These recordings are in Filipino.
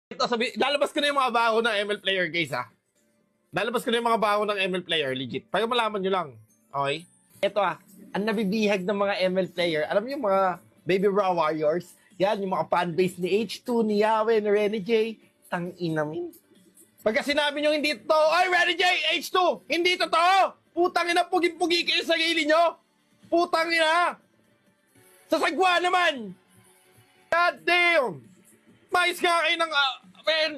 Ito, lalabas ko na yung mga baho ng ML player, guys, ha? Lalabas ko na yung mga baho ng ML player, legit. Para malaman nyo lang. Okay? Ito, ang nabibihag ng mga ML player. Alam niyo yung mga Baby Raw Warriors? Yan, yung mga fanbase ni H2, ni Yawe, ni Renny J. Tang-inamin. Pagka sinabi nyo hindi totoo, ay, Renny J, H2, hindi totoo! Putang ina, pugi-pugi kayo sa sarili nyo! Putang ina! Sa sagwa naman! God damn! Mais nga kayo ng, men!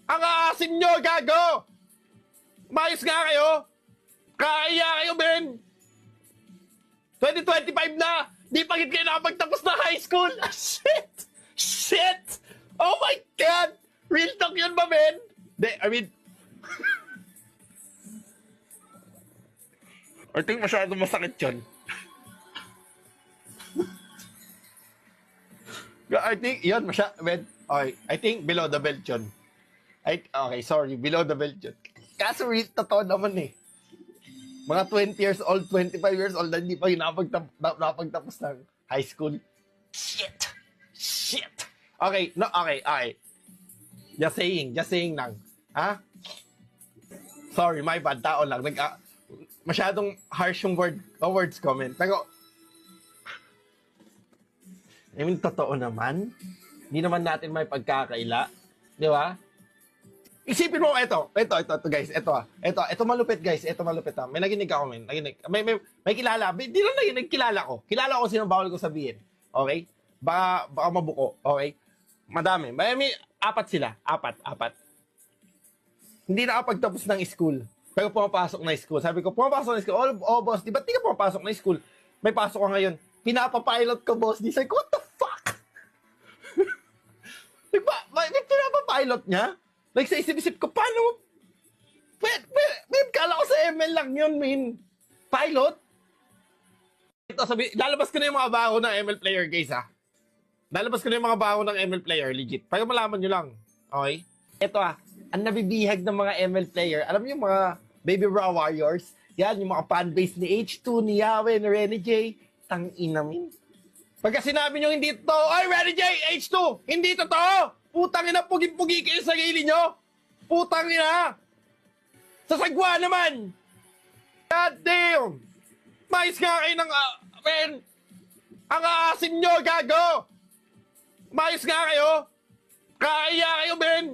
Ang aasim nyo, gago! Mais nga kayo! Kaya kayo, men! 2025 na! Di pa kayo nakapagtapos na high school! Shit! Shit! Oh my God! Real talk yun ba, men? I mean... I think masyadong masakit yun. I think, yun, okay, I think below the belt yun. Okay, sorry, below the belt yun. Kaso real, totoo naman eh. Mga 20 years old, 25 years old, hindi pa napagtapos ng high school. Shit! Shit! Okay, no, okay. Just saying lang. Ha? Sorry, my bad, tao lang. Masyadong harsh yung words comment. Pero, I mean, totoo naman. Hindi naman natin may pagkakaila. Di ba? Isipin mo, ito guys. Ito malupit, guys. Ito malupit, ha. May naginig ako, men. May kilala. Hindi lang naginig, kilala ko. Kilala ko sino bawal ko sabihin. Okay? Baka mabuko. Okay? Madami. May apat sila. Apat. Hindi nakapagtapos ng school. Pero pumapasok na school. Sabi ko, pumapasok na school. Oh, boss, di ba di ka pumapasok na school? May pasok ka ngayon. Pinapapilot ka, boss. Di sabi ko, what the fuck? May pinapapilot niya? Like, sa isip-isip ko, paano? Kala ko sa ML lang yun, min. Pilot? Ito, lalabas ko na yung mga baho ng ML player, guys, ha? Lalabas ko na yung mga baho ng ML player, legit. Para malaman nyo lang. Okay? Ito, ang nabibihag ng mga ML player. Alam niyo yung mga Baby Raw Warriors? Yan, yung mga fanbase ni H2, ni Yawe, ni Renny J. Tang-inamin. Pagka sinabi nyo hindi totoo, ay, Renny J, H2, hindi totoo! Putang ina, pugi-pugi kayo sa sarili nyo! Putang ina! Sa sagwa naman! God damn! Mais nga kayo ng, men! Ang aasim nyo, gago! Mais nga kayo! Kaya kayo, men!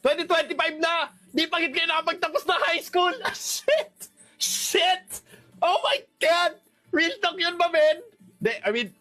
2025 na! Di pa kayo nakapagtapos na high school! Shit! Shit! Oh my God! Real talk yun ba, men? I mean...